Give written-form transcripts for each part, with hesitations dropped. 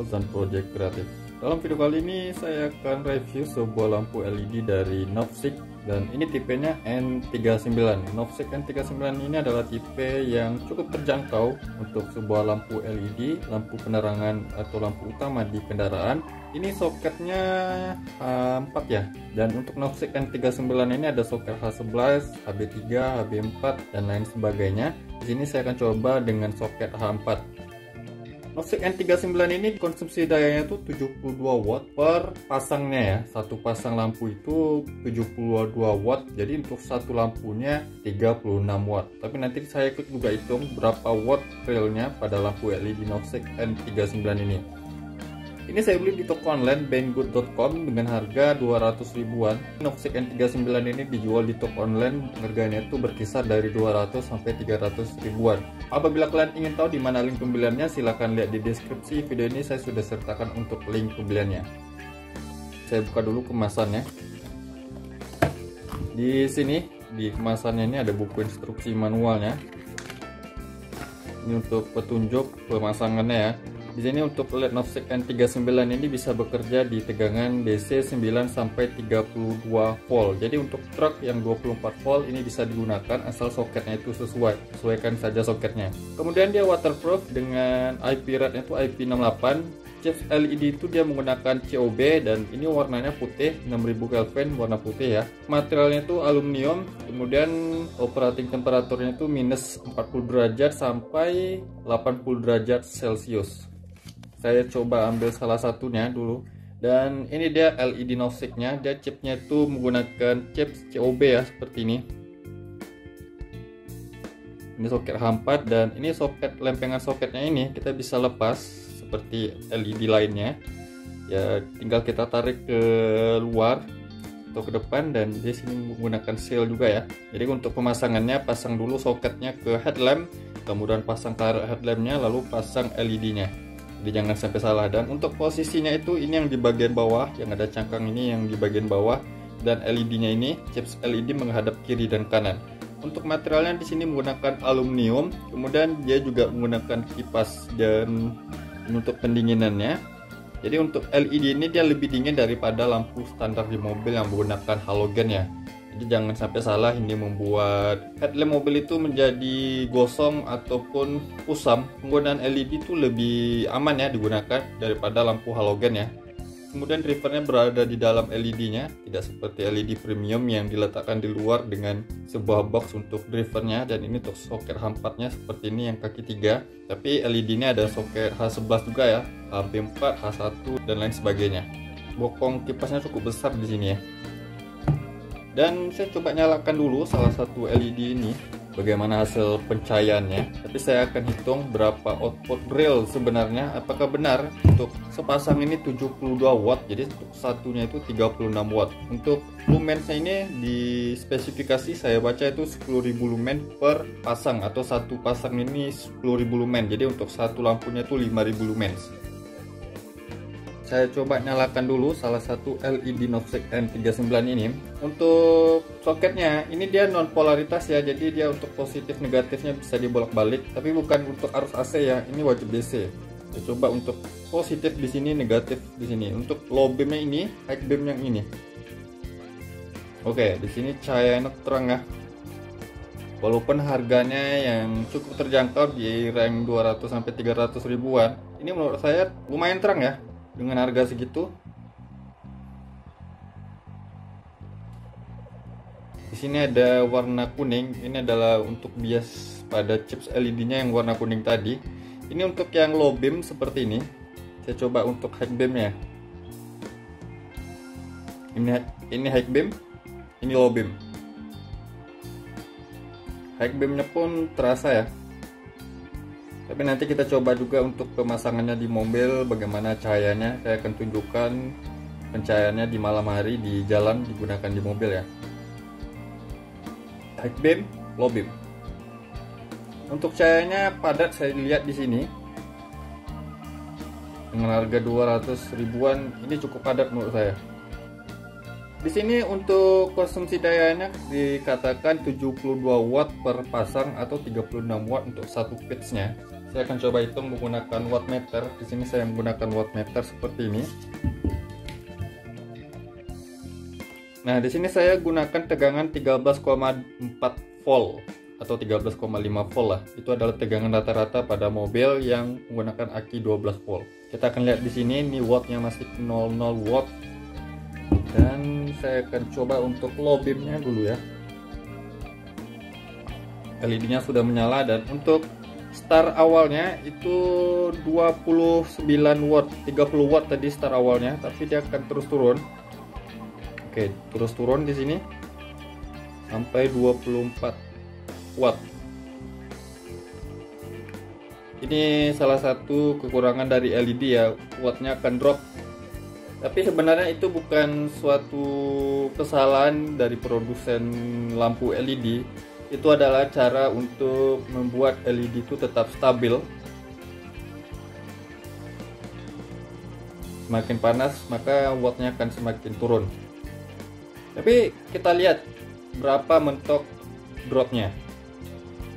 Fauzan Project Kreatif. Dalam video kali ini saya akan review sebuah lampu LED dari Novsik dan ini tipenya N39. Novsik N39 ini adalah tipe yang cukup terjangkau untuk sebuah lampu LED, lampu penerangan atau lampu utama di kendaraan. Ini soketnya H4 ya, dan untuk Novsik N39 ini ada soket H11, HB3, HB4 dan lain sebagainya. Di sini saya akan coba dengan soket H4. Novsik N39 ini konsumsi dayanya tuh 72 watt per pasangnya ya. Satu pasang lampu itu 72 watt. Jadi untuk satu lampunya 36 watt. Tapi nanti saya ikut juga hitung berapa watt realnya pada lampu LED Novsik N39 ini. Ini saya beli di toko online banggood.com dengan harga 200 ribuan. Novsik N39 ini dijual di toko online, harganya itu berkisar dari 200 sampai 300 ribuan. Apabila kalian ingin tahu di mana link pembeliannya, silahkan lihat di deskripsi video ini, saya sudah sertakan untuk link pembeliannya. Saya buka dulu kemasannya. Di sini di kemasannya ini ada buku instruksi manualnya. Ini untuk petunjuk pemasangannya ya. Di sini untuk LED Novsik N39 ini bisa bekerja di tegangan DC 9 sampai 32 volt. Jadi untuk truk yang 24 volt ini bisa digunakan asal soketnya itu sesuaikan saja soketnya. Kemudian dia waterproof dengan IP rate itu IP68. Chips LED itu dia menggunakan COB dan ini warnanya putih, 6000 Kelvin warna putih ya. Materialnya itu aluminium, kemudian operating temperaturnya itu minus 40 derajat sampai 80 derajat Celcius. Saya coba ambil salah satunya dulu. Dan ini dia LED Novsiknya, dia chipnya itu menggunakan chip COB ya, seperti ini. Ini soket H4 dan ini soket, lempengan soketnya ini kita bisa lepas seperti LED lainnya. Ya tinggal kita tarik ke luar atau ke depan, dan di sini menggunakan seal juga ya. Jadi untuk pemasangannya, pasang dulu soketnya ke headlamp, kemudian pasang karet headlampnya, lalu pasang LED-nya. Jadi jangan sampai salah. Dan untuk posisinya itu ini yang di bagian bawah, yang ada cangkang ini yang di bagian bawah, dan LED-nya ini chips LED menghadap kiri dan kanan. Untuk materialnya di sini menggunakan aluminium, kemudian dia juga menggunakan kipas dan untuk pendinginannya. Jadi untuk LED ini dia lebih dingin daripada lampu standar di mobil yang menggunakan halogen ya. Jadi jangan sampai salah, ini membuat headlamp mobil itu menjadi gosong ataupun kusam. Penggunaan LED itu lebih aman ya digunakan daripada lampu halogen ya. Kemudian drivernya berada di dalam LED-nya, tidak seperti LED premium yang diletakkan di luar dengan sebuah box untuk drivernya. Dan ini untuk soket H4-nya seperti ini yang kaki 3. Tapi LED-nya ada soket H11 juga ya, HB4, H1 dan lain sebagainya. Bokong kipasnya cukup besar di sini ya. Dan saya coba nyalakan dulu salah satu LED ini, bagaimana hasil pencahayaannya. Tapi saya akan hitung berapa output real sebenarnya. Apakah benar untuk sepasang ini 72 watt, jadi untuk satunya itu 36 watt. Untuk lumensnya ini di spesifikasi saya baca itu 10.000 lumen per pasang, atau satu pasang ini 10.000 lumen. Jadi untuk satu lampunya itu 5.000 lumen. Saya coba nyalakan dulu salah satu LED Novsik N39 ini. Untuk soketnya ini dia non polaritas ya, jadi dia untuk positif negatifnya bisa dibolak-balik, tapi bukan untuk arus AC ya, ini wajib DC. Saya coba untuk positif di sini, negatif di sini. Untuk low beamnya ini, high beam yang ini. Oke, di sini cahayanya terang ya. Walaupun harganya yang cukup terjangkau di rank 200 sampai 300 ribuan, ini menurut saya lumayan terang ya. Dengan harga segitu. Di sini ada warna kuning, ini adalah untuk bias pada chips LED-nya yang warna kuning tadi. Ini untuk yang low beam seperti ini. Saya coba untuk high beam-nya. Ini high beam, ini low beam. High beam-nya pun terasa ya. Tapi nanti kita coba juga untuk pemasangannya di mobil, bagaimana cahayanya. Saya akan tunjukkan pencahayaannya di malam hari di jalan digunakan di mobil ya. High beam, low beam. Untuk cahayanya padat, saya lihat di sini. Dengan harga 200 ribuan ini cukup padat menurut saya. Di sini untuk konsumsi dayanya dikatakan 72 watt per pasang atau 36 watt untuk satu pitch-nya. Saya akan coba hitung menggunakan wattmeter. Di sini saya menggunakan wattmeter seperti ini. Nah, di sini saya gunakan tegangan 13,4 volt atau 13,5 volt lah. Itu adalah tegangan rata-rata pada mobil yang menggunakan aki 12 volt. Kita akan lihat di sini, ini wattnya masih 00 watt. Dan saya akan coba untuk low beamnya dulu ya. LED-nya sudah menyala, dan untuk start awalnya itu 29 watt, 30 watt tadi start awalnya, tapi dia akan terus turun. Oke, terus turun di sini sampai 24 watt. Ini salah satu kekurangan dari LED ya, wattnya akan drop. Tapi sebenarnya itu bukan suatu kesalahan dari produsen lampu LED. Itu adalah cara untuk membuat LED itu tetap stabil. Semakin panas maka wattnya akan semakin turun. Tapi kita lihat berapa mentok dropnya.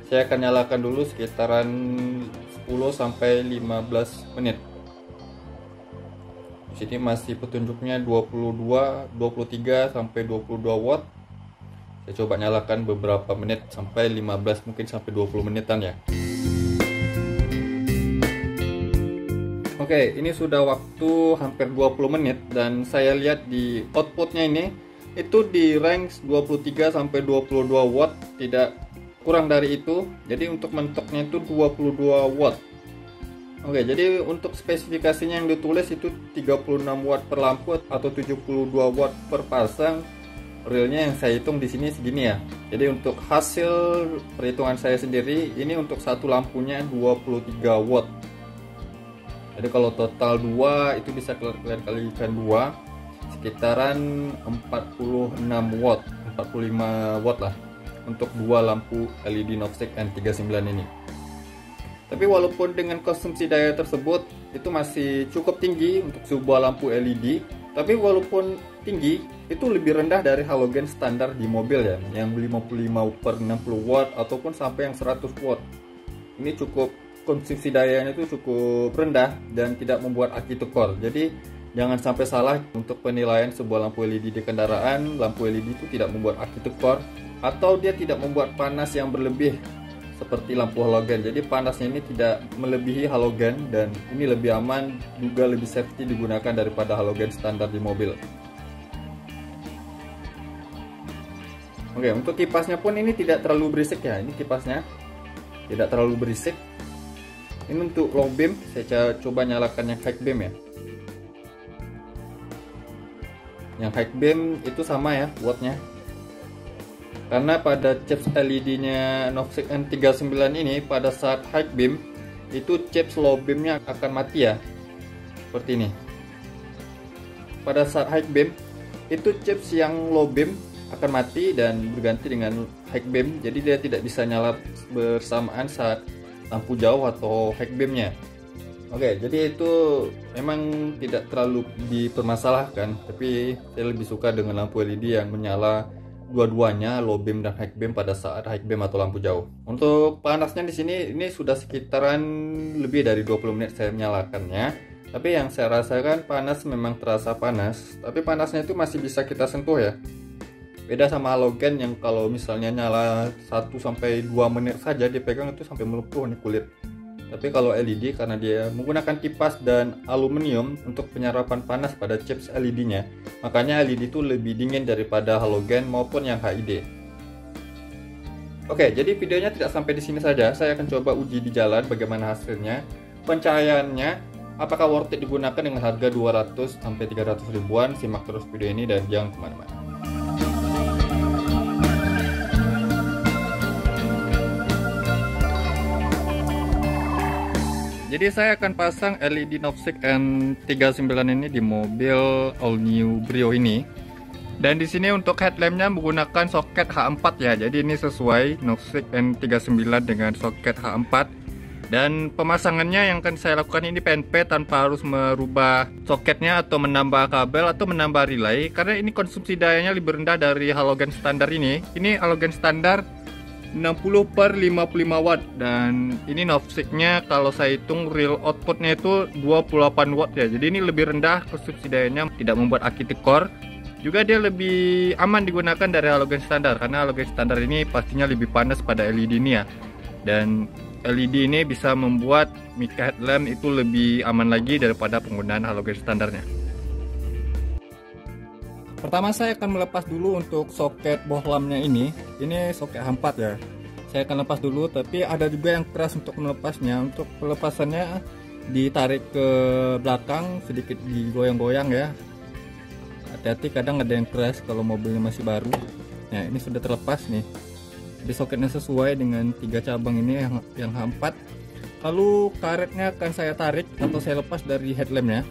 Saya akan nyalakan dulu sekitaran 10 sampai 15 menit. Di sini masih petunjuknya 23 sampai 22 watt. Saya coba nyalakan beberapa menit sampai 15, mungkin sampai 20 menitan ya. Oke, ini sudah waktu hampir 20 menit dan saya lihat di outputnya ini itu di range 23 sampai 22 watt, tidak kurang dari itu. Jadi untuk mentoknya itu 22 watt. Oke, jadi untuk spesifikasinya yang ditulis itu 36 watt per lampu atau 72 watt per pasang. Realnya yang saya hitung di sini segini ya. Jadi untuk hasil perhitungan saya sendiri, ini untuk satu lampunya 23 watt. Jadi kalau total 2 itu bisa kalian kalikan 2, sekitaran 46 watt, 45 watt lah untuk dua lampu LED Novsec N39 ini. Tapi walaupun dengan konsumsi daya tersebut itu masih cukup tinggi untuk sebuah lampu LED, tapi walaupun tinggi itu lebih rendah dari halogen standar di mobil ya, yang 55/60 watt ataupun sampai yang 100 watt. Ini cukup, konsumsi dayanya itu cukup rendah dan tidak membuat aki tekor. Jadi jangan sampai salah untuk penilaian sebuah lampu LED di kendaraan. Lampu LED itu tidak membuat aki tekor atau dia tidak membuat panas yang berlebih seperti lampu halogen. Jadi panasnya ini tidak melebihi halogen dan ini lebih aman, juga lebih safety digunakan daripada halogen standar di mobil. Oke, untuk kipasnya pun ini tidak terlalu berisik ya. Ini kipasnya tidak terlalu berisik. Ini untuk low beam, saya coba nyalakan yang high beam ya. Yang high beam itu sama ya wattnya. Karena pada chips LED-nya Novsec N39 ini pada saat high beam itu chips low beamnya akan mati ya. Seperti ini. Pada saat high beam itu chips yang low beam akan mati dan berganti dengan high beam. Jadi dia tidak bisa nyala bersamaan saat lampu jauh atau high beamnya. Oke, jadi itu memang tidak terlalu dipermasalahkan, tapi saya lebih suka dengan lampu LED yang menyala dua-duanya, low beam dan high beam pada saat high beam atau lampu jauh. Untuk panasnya di sini ini sudah sekitaran lebih dari 20 menit saya menyalakannya. Tapi yang saya rasakan panas memang terasa panas, tapi panasnya itu masih bisa kita sentuh ya. Beda sama halogen yang kalau misalnya nyala 1 sampai 2 menit saja dipegang itu sampai melepuh nih kulit. Tapi kalau LED karena dia menggunakan kipas dan aluminium untuk penyerapan panas pada chips LED-nya, makanya LED itu lebih dingin daripada halogen maupun yang HID. Oke, jadi videonya tidak sampai di sini saja. Saya akan coba uji di jalan bagaimana hasilnya. Pencahayaannya apakah worth it digunakan dengan harga 200 sampai 300 ribuan. Simak terus video ini dan jangan kemana-mana. Jadi saya akan pasang LED Novsec N39 ini di mobil all new Brio ini. Dan di sini untuk headlampnya menggunakan soket H4 ya. Jadi ini sesuai Novsec N39 dengan soket H4. Dan pemasangannya yang akan saya lakukan ini PNP tanpa harus merubah soketnya atau menambah kabel atau menambah relay. Karena ini konsumsi dayanya lebih rendah dari halogen standar ini. Ini halogen standar 60/55 watt, dan ini Novsec-nya kalau saya hitung real outputnya itu 28 watt ya. Jadi ini lebih rendah kesubsidiannya, tidak membuat aki tekor. Juga dia lebih aman digunakan dari halogen standar, karena halogen standar ini pastinya lebih panas pada LED ini ya. Dan LED ini bisa membuat mica headlamp itu lebih aman lagi daripada penggunaan halogen standarnya. Pertama saya akan melepas dulu untuk soket bohlamnya ini. Ini soket H4 ya. Saya akan lepas dulu, tapi ada juga yang keras untuk melepasnya. Untuk pelepasannya ditarik ke belakang, sedikit digoyang-goyang ya. Hati-hati, kadang ada yang keras kalau mobilnya masih baru. Nah, ini sudah terlepas nih. Jadi soketnya sesuai dengan 3 cabang ini yang H4. Lalu karetnya akan saya tarik atau saya lepas dari headlampnya.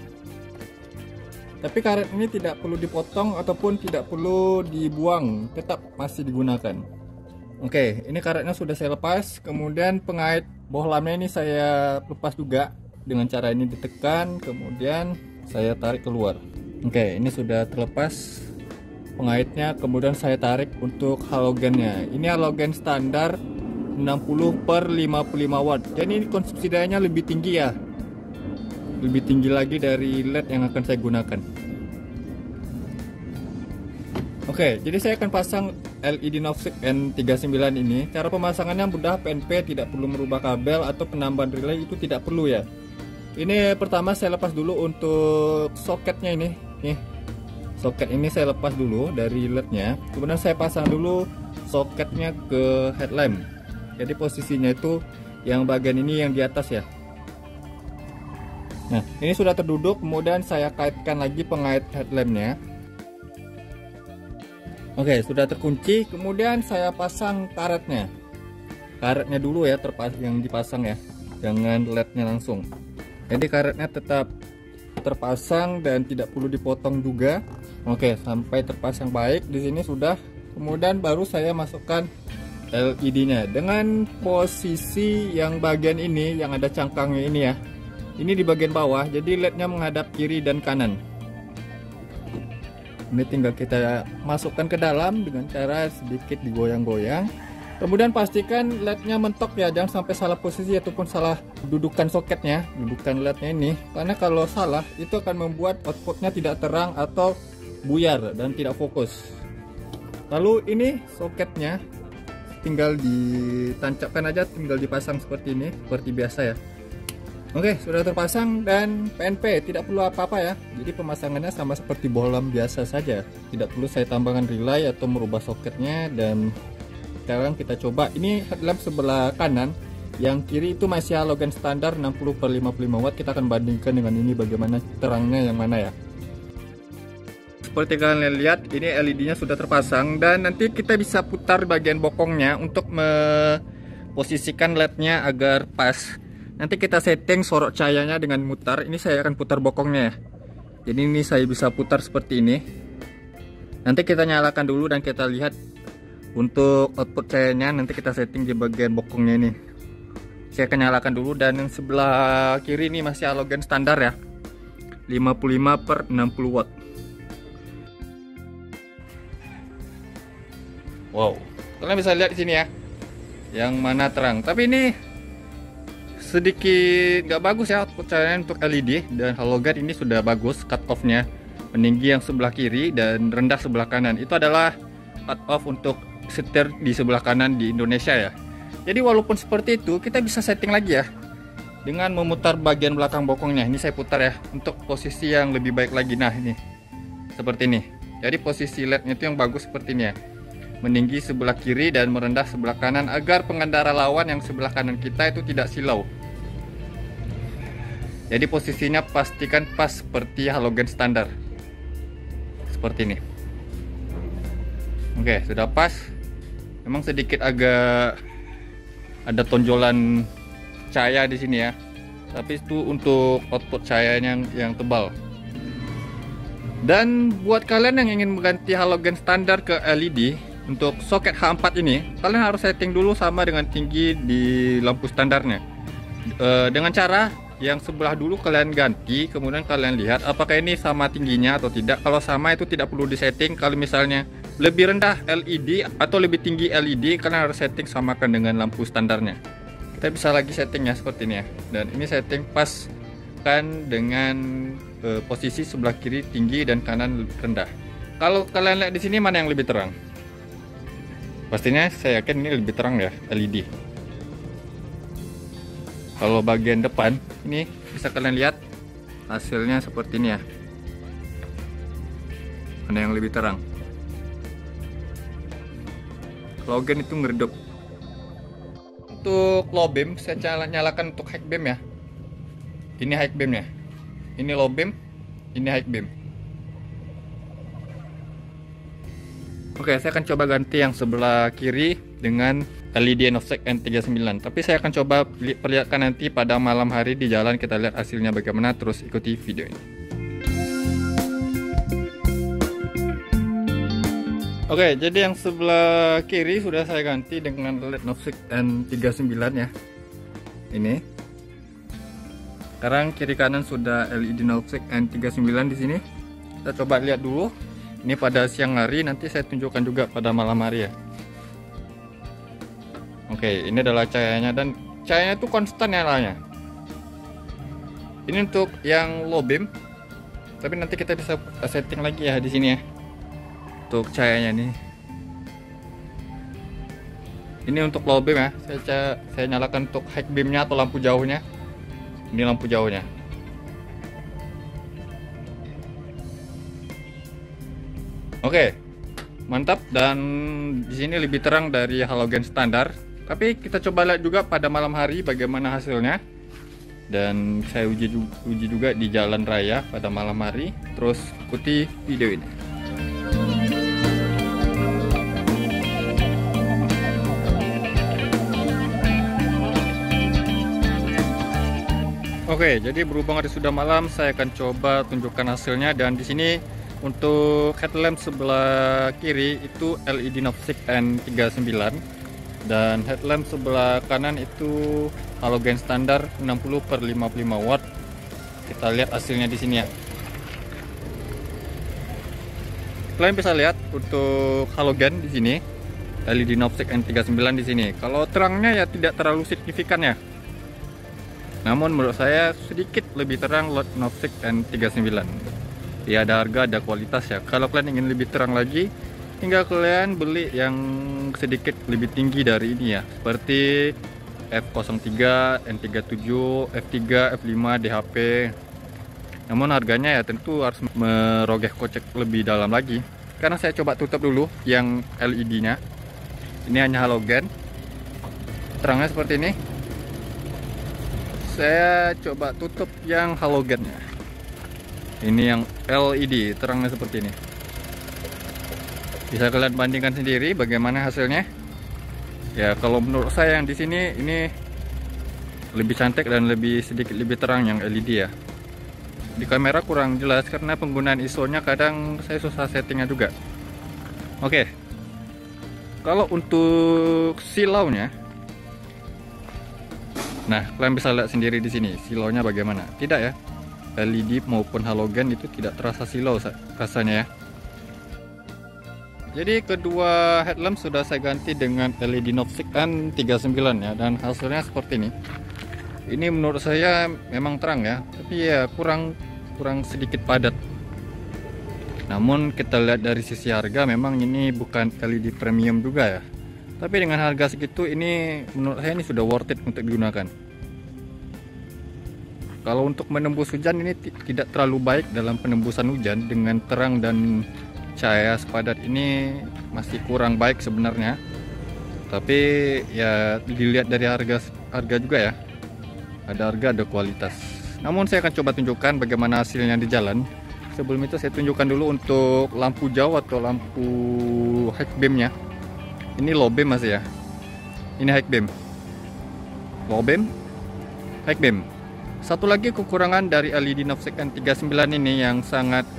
Tapi karet ini tidak perlu dipotong ataupun tidak perlu dibuang, tetap masih digunakan. Oke, ini karetnya sudah saya lepas. Kemudian pengait bohlamnya ini saya lepas juga dengan cara ini ditekan, kemudian saya tarik keluar. Oke, ini sudah terlepas pengaitnya, kemudian saya tarik untuk halogennya. Ini halogen standar 60/55 watt. Jadi ini konsumsi dayanya lebih tinggi ya. Lebih tinggi lagi dari LED yang akan saya gunakan. Oke, jadi saya akan pasang LED Novsec N39 ini. Cara pemasangannya mudah, PNP, tidak perlu merubah kabel atau penambahan relay itu tidak perlu ya. Ini pertama saya lepas dulu untuk soketnya ini. Nih, soket ini saya lepas dulu dari LED-nya. Kemudian saya pasang dulu soketnya ke headlamp. Jadi posisinya itu yang bagian ini yang di atas ya. Nah, ini sudah terduduk. Kemudian saya kaitkan lagi pengait headlampnya. Oke, sudah terkunci. Kemudian saya pasang karetnya. Karetnya dulu ya, yang dipasang ya, jangan LED-nya langsung. Jadi karetnya tetap terpasang dan tidak perlu dipotong juga. Oke, sampai terpasang baik di sini sudah. Kemudian baru saya masukkan LED-nya dengan posisi yang bagian ini yang ada cangkangnya ini ya. Ini di bagian bawah, jadi LED-nya menghadap kiri dan kanan. Ini tinggal kita masukkan ke dalam dengan cara sedikit digoyang-goyang. Kemudian pastikan LED-nya mentok ya, jangan sampai salah posisi ataupun salah dudukan soketnya, dudukan LED-nya ini. Karena kalau salah itu akan membuat outputnya tidak terang atau buyar dan tidak fokus. Lalu ini soketnya tinggal ditancapkan aja, tinggal dipasang seperti ini, seperti biasa ya. Oke, sudah terpasang dan PNP, tidak perlu apa-apa ya. Jadi pemasangannya sama seperti bohlam biasa saja. Tidak perlu saya tambahkan relay atau merubah soketnya. Dan sekarang kita coba. Ini headlamp sebelah kanan, yang kiri itu masih halogen standar 60/55 watt. Kita akan bandingkan dengan ini bagaimana terangnya yang mana ya. Seperti kalian lihat, ini LED-nya sudah terpasang dan nanti kita bisa putar bagian bokongnya untuk memposisikan LED-nya agar pas. Nanti kita setting sorot cahayanya dengan mutar. Ini saya akan putar bokongnya ya. Jadi ini saya bisa putar seperti ini. Nanti kita nyalakan dulu dan kita lihat untuk output cahayanya. Nanti kita setting di bagian bokongnya ini. Saya akan nyalakan dulu, dan yang sebelah kiri ini masih halogen standar ya, 55/60 watt. Wow, kalian bisa lihat di sini ya, yang mana terang. Tapi ini sedikit nggak bagus ya output cahayanya untuk LED, dan halogen ini sudah bagus cut off-nya, meninggi yang sebelah kiri dan rendah sebelah kanan. Itu adalah cut off untuk setir di sebelah kanan di Indonesia ya. Jadi walaupun seperti itu, kita bisa setting lagi ya dengan memutar bagian belakang bokongnya. Ini saya putar ya untuk posisi yang lebih baik lagi. Nah ini seperti ini. Jadi posisi LED-nya itu yang bagus seperti ini ya, meninggi sebelah kiri dan merendah sebelah kanan agar pengendara lawan yang sebelah kanan kita itu tidak silau. Jadi posisinya pastikan pas seperti halogen standar. Seperti ini. Oke, sudah pas. Memang sedikit agak ada tonjolan cahaya di sini ya. Tapi itu untuk output cahayanya yang tebal. Dan buat kalian yang ingin mengganti halogen standar ke LED, untuk soket H4 ini kalian harus setting dulu sama dengan tinggi di lampu standarnya. Dengan cara yang sebelah dulu kalian ganti, kemudian kalian lihat apakah ini sama tingginya atau tidak. Kalau sama itu tidak perlu disetting. Kalau misalnya lebih rendah LED atau lebih tinggi LED, karena harus setting samakan dengan lampu standarnya. Kita bisa lagi settingnya seperti ini ya, dan ini setting pas kan dengan posisi sebelah kiri tinggi dan kanan rendah. Kalau kalian lihat di sini mana yang lebih terang? Pastinya saya yakin ini lebih terang ya, LED. Kalau bagian depan ini bisa kalian lihat hasilnya seperti ini ya. Mana yang lebih terang? Halogen itu ngeredup. Untuk low beam saya nyalakan untuk high beam ya. Ini high beam ya. Ini low beam, ini high beam. Oke, saya akan coba ganti yang sebelah kiri dengan LED Novsec N39. Tapi saya akan coba perlihatkan nanti pada malam hari di jalan, kita lihat hasilnya bagaimana. Terus ikuti video ini. Oke, jadi yang sebelah kiri sudah saya ganti dengan LED Novsec N39 ya. Ini. Sekarang kiri kanan sudah LED Novsec N39 di sini. Kita coba lihat dulu. Ini pada siang hari, nanti saya tunjukkan juga pada malam hari ya. Oke, ini adalah cahayanya, dan cahayanya itu konstan ya nyalanya. Ini untuk yang low beam. Tapi nanti kita bisa setting lagi ya di sini ya. Untuk cahayanya nih. Ini untuk low beam ya. Saya nyalakan untuk high beamnya atau lampu jauhnya. Ini lampu jauhnya. Oke, mantap, dan di sini lebih terang dari halogen standar. Tapi kita coba lihat juga pada malam hari bagaimana hasilnya. Dan saya uji juga di jalan raya pada malam hari. Terus ikuti video ini. Oke, jadi berhubung hari sudah malam, saya akan coba tunjukkan hasilnya. Dan di sini untuk headlamp sebelah kiri itu LED Novsec N39, dan headlamp sebelah kanan itu halogen standar 60/55 watt. Kita lihat hasilnya di sini ya. Kalian bisa lihat untuk halogen di sini LED Novsec N39 di sini. Kalau terangnya ya tidak terlalu signifikan ya. Namun menurut saya sedikit lebih terang LED Novsec N39. Ya, ada harga, ada kualitas ya. Kalau kalian ingin lebih terang lagi, tinggal kalian beli yang sedikit lebih tinggi dari ini ya. Seperti F03, N37, F3, F5, DHP. Namun harganya ya tentu harus merogoh kocek lebih dalam lagi. Karena saya coba tutup dulu yang LED-nya. Ini hanya halogen. Terangnya seperti ini. Saya coba tutup yang halogennya. Ini yang LED, terangnya seperti ini. Bisa kalian bandingkan sendiri bagaimana hasilnya. Ya, kalau menurut saya yang di sini ini lebih cantik dan sedikit lebih terang yang LED ya. Di kamera kurang jelas karena penggunaan ISO-nya kadang saya susah settingnya juga. Oke. Kalau untuk silaunya, nah, kalian bisa lihat sendiri di sini silaunya bagaimana. Tidak ya. LED maupun halogen itu tidak terasa silau rasanya ya. Jadi kedua headlamp sudah saya ganti dengan LED Novsec N39 ya, dan hasilnya seperti ini. Ini menurut saya memang terang ya, tapi ya kurang sedikit padat. Namun kita lihat dari sisi harga, memang ini bukan LED premium juga ya. Tapi dengan harga segitu ini menurut saya ini sudah worth it untuk digunakan. Kalau untuk menembus hujan ini tidak terlalu baik dalam penembusan hujan, dengan terang dan cahaya sepadat ini masih kurang baik sebenarnya. Tapi ya dilihat dari harga juga ya. Ada harga, ada kualitas. Namun saya akan coba tunjukkan bagaimana hasilnya di jalan. Sebelum itu saya tunjukkan dulu untuk lampu jauh atau lampu high beamnya. Ini low beam masih ya. Ini high beam. Low beam, high beam. Satu lagi kekurangan dari LED Novsec N39 ini yang sangat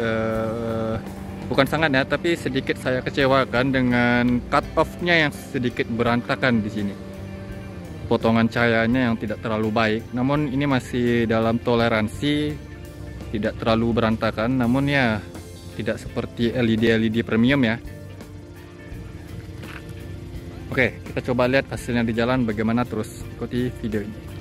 bukan sangat ya, tapi sedikit saya kecewakan dengan cut off-nya yang sedikit berantakan di sini. Potongan cahayanya yang tidak terlalu baik. Namun ini masih dalam toleransi, tidak terlalu berantakan. Namun ya tidak seperti LED premium ya. Oke, kita coba lihat hasilnya di jalan bagaimana, terus ikuti video ini.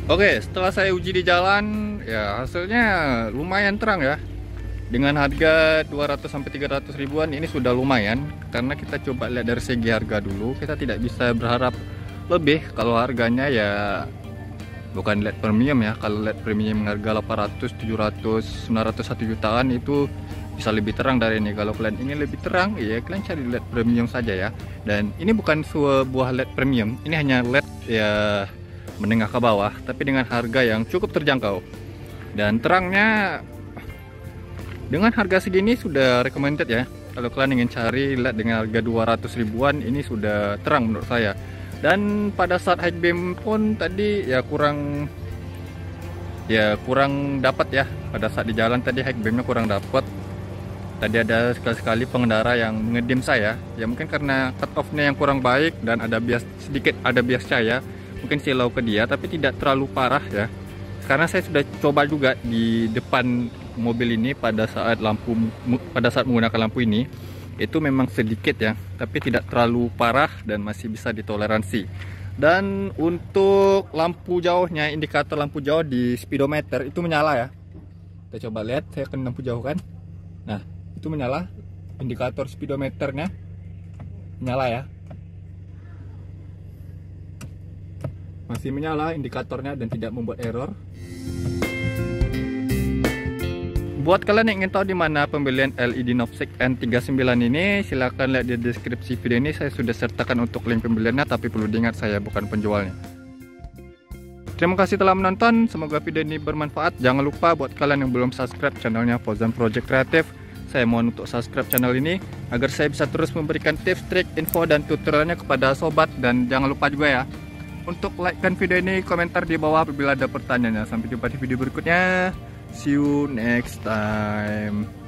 Oke, setelah saya uji di jalan, ya hasilnya lumayan terang ya. Dengan harga 200 sampai 300 ribuan ini sudah lumayan, karena kita coba lihat dari segi harga dulu. Kita tidak bisa berharap lebih kalau harganya ya bukan LED premium ya. Kalau LED premium harga 800, 700, 900, 1 jutaan itu bisa lebih terang dari ini. Kalau kalian ingin lebih terang, ya kalian cari LED premium saja ya. Dan ini bukan sebuah LED premium, ini hanya LED ya menengah ke bawah, tapi dengan harga yang cukup terjangkau. Dan terangnya dengan harga segini sudah recommended ya. Kalau kalian ingin cari LED dengan harga 200 ribuan, ini sudah terang menurut saya. Dan pada saat high beam pun tadi ya kurang dapat ya. Pada saat di jalan tadi high beamnya kurang dapat. Tadi ada sekali-sekali pengendara yang mengedim saya. Ya mungkin karena cut off-nya yang kurang baik dan ada sedikit bias cahaya. Mungkin silau ke dia, tapi tidak terlalu parah ya. Karena saya sudah coba juga di depan mobil ini pada saat menggunakan lampu ini, itu memang sedikit ya, tapi tidak terlalu parah dan masih bisa ditoleransi. Dan untuk lampu jauhnya, indikator lampu jauh di speedometer itu menyala ya. Kita coba lihat, saya akan lampu jauh kan. Nah, itu menyala, indikator speedometernya menyala ya. Masih menyala indikatornya dan tidak membuat error. Buat kalian yang ingin tahu di mana pembelian LED Novsec N39 ini, silahkan lihat di deskripsi video ini. Saya sudah sertakan untuk link pembeliannya, tapi perlu diingat saya bukan penjualnya. Terima kasih telah menonton, semoga video ini bermanfaat. Jangan lupa buat kalian yang belum subscribe channelnya Fauzan Project Kreatif, saya mohon untuk subscribe channel ini agar saya bisa terus memberikan tips, trik, info, dan tutorialnya kepada sobat. Dan jangan lupa juga ya untuk like kan video ini, komentar di bawah apabila ada pertanyaannya. Sampai jumpa di video berikutnya. See you next time.